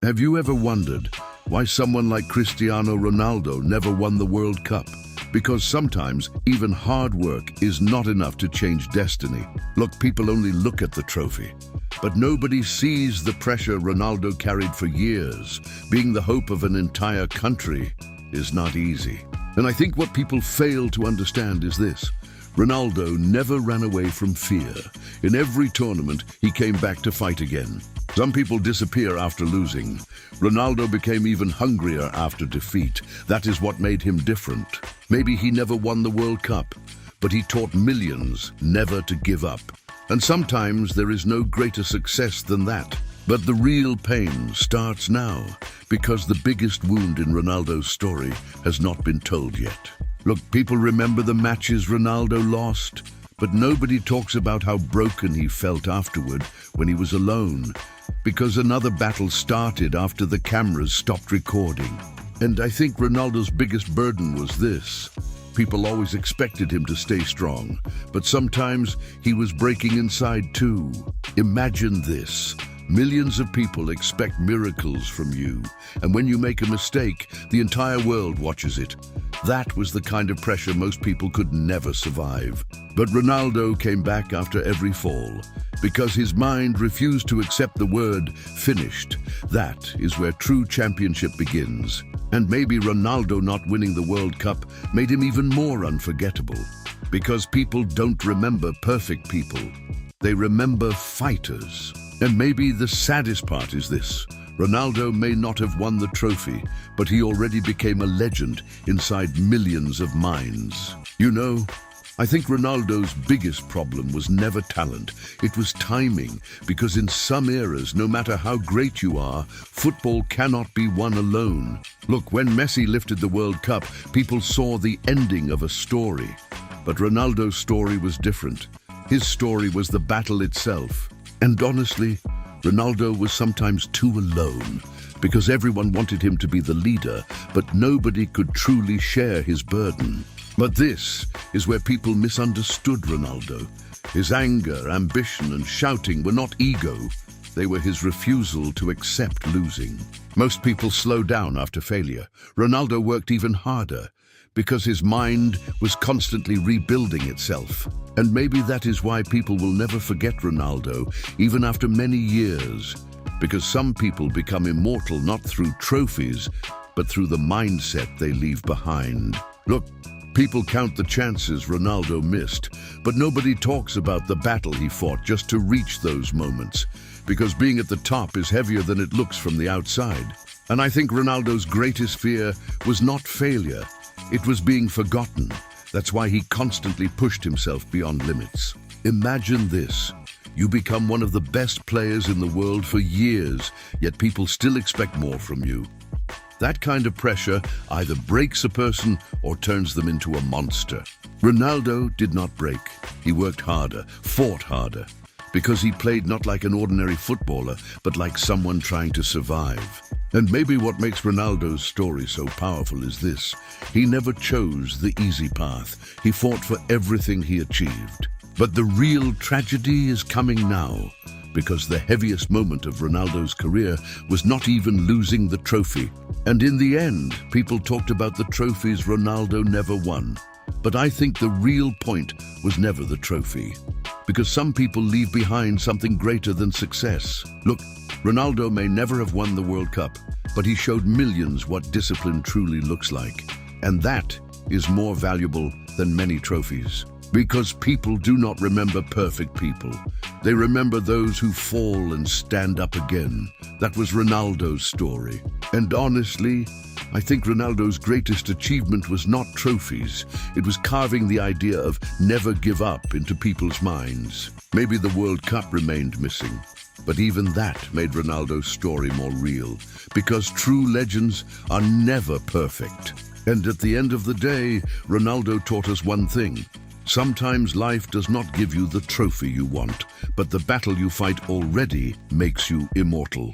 Have you ever wondered why someone like Cristiano Ronaldo never won the World Cup? Because sometimes even hard work is not enough to change destiny. Look, people only look at the trophy, but nobody sees the pressure Ronaldo carried for years. Being the hope of an entire country is not easy. And I think what people fail to understand is this. Ronaldo never ran away from fear. In every tournament, he came back to fight again. Some people disappear after losing. Ronaldo became even hungrier after defeat. That is what made him different. Maybe he never won the World Cup, but he taught millions never to give up. And sometimes there is no greater success than that. But the real pain starts now, because the biggest wound in Ronaldo's story has not been told yet. Look, people remember the matches Ronaldo lost, but nobody talks about how broken he felt afterward when he was alone, because another battle started after the cameras stopped recording. And I think Ronaldo's biggest burden was this. People always expected him to stay strong, but sometimes he was breaking inside too. Imagine this. Millions of people expect miracles from you, and when you make a mistake, the entire world watches it. That was the kind of pressure most people could never survive. But Ronaldo came back after every fall, because his mind refused to accept the word finished. That is where true championship begins. And maybe Ronaldo not winning the World Cup made him even more unforgettable, because people don't remember perfect people. They remember fighters. And maybe the saddest part is this. Ronaldo may not have won the trophy, but he already became a legend inside millions of minds. You know, I think Ronaldo's biggest problem was never talent. It was timing, because in some eras, no matter how great you are, football cannot be won alone. Look, when Messi lifted the World Cup, people saw the ending of a story. But Ronaldo's story was different. His story was the battle itself. And honestly, Ronaldo was sometimes too alone, because everyone wanted him to be the leader, but nobody could truly share his burden. But this is where people misunderstood Ronaldo. His anger, ambition, and shouting were not ego. They were his refusal to accept losing. Most people slow down after failure. Ronaldo worked even harder, because his mind was constantly rebuilding itself. And maybe that is why people will never forget Ronaldo, even after many years. Because some people become immortal not through trophies, but through the mindset they leave behind. Look, people count the chances Ronaldo missed, but nobody talks about the battle he fought just to reach those moments. Because being at the top is heavier than it looks from the outside. And I think Ronaldo's greatest fear was not failure. It was being forgotten. That's why he constantly pushed himself beyond limits. Imagine this. You become one of the best players in the world for years, yet people still expect more from you. That kind of pressure either breaks a person or turns them into a monster. Ronaldo did not break. He worked harder, fought harder, because he played not like an ordinary footballer, but like someone trying to survive. And maybe what makes Ronaldo's story so powerful is this. He never chose the easy path. He fought for everything he achieved. But the real tragedy is coming now, because the heaviest moment of Ronaldo's career was not even losing the trophy. And in the end, people talked about the trophies Ronaldo never won. But I think the real point was never the trophy, because some people leave behind something greater than success. Look, Ronaldo may never have won the World Cup, but he showed millions what discipline truly looks like. And that is more valuable than many trophies. Because people do not remember perfect people. They remember those who fall and stand up again. That was Ronaldo's story. And honestly, I think Ronaldo's greatest achievement was not trophies. It was carving the idea of never give up into people's minds. Maybe the World Cup remained missing, but even that made Ronaldo's story more real, because true legends are never perfect. And at the end of the day, Ronaldo taught us one thing. Sometimes life does not give you the trophy you want, but the battle you fight already makes you immortal.